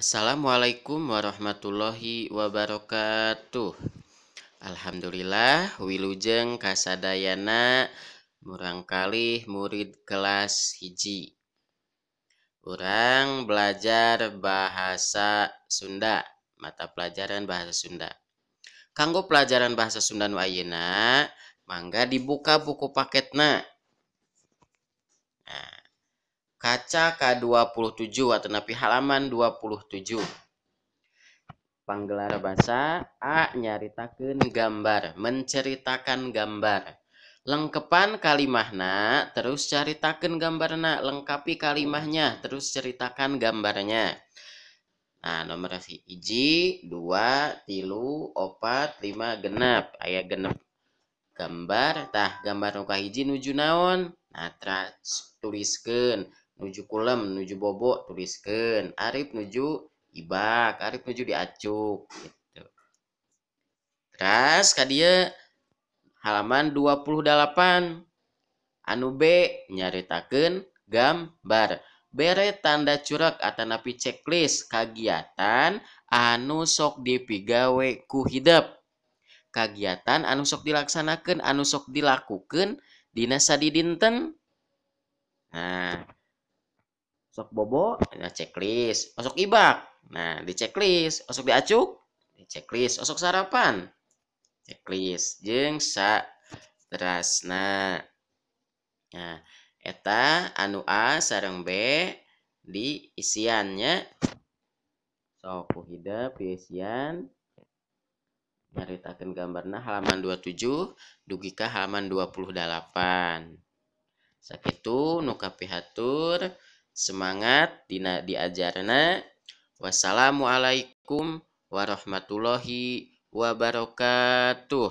Assalamualaikum warahmatullahi wabarakatuh. Alhamdulillah wilujeng kasadayana murangkalih murid kelas hiji. Urang belajar bahasa Sunda, mata pelajaran bahasa Sunda. Kanggo pelajaran bahasa Sunda nu ayeuna, mangga dibuka buku paketna. Nah, kaca K27 atau napi halaman 27. Panggelar bahasa A. Nyaritakeun gambar, menceritakan gambar. Lengkepan kalimahna, terus caritakeun gambarna, lengkapi kalimahnya, terus ceritakan gambarnya. Nah, nomor hiji, 2, 3, 4, 5, genep. Aya genep gambar. Tah, gambar nu kahiji nuju naon? Nah, tuliskeun. Nuju kulem, nuju bobo, tuliskeun. Arif nuju ibak, Arif nuju diacuk gitu. Terus kadieu halaman 28. Anu B nyaritakeun gambar. Bere tanda curek atanapi checklist kagiatan anu sok dipigawe ku hideep. Kagiatan anu sok dilaksanakeun, anu sok dilakukeun dina sadi dinten. Nah, sok bobo, nah checklist. Osok ibak, nah di checklist. Osok diacuk, di checklist. Osok sarapan, checklist. Jeung saterasna. Nah, eta anu A sareng B di isiannya. Sok ku hideep di isian. Nyaritakeun gambarna halaman 27 dugi ka halaman 28. Sakitu nu kapihatur, semangat dina diajarna. Wassalamualaikum warahmatullahi wabarakatuh.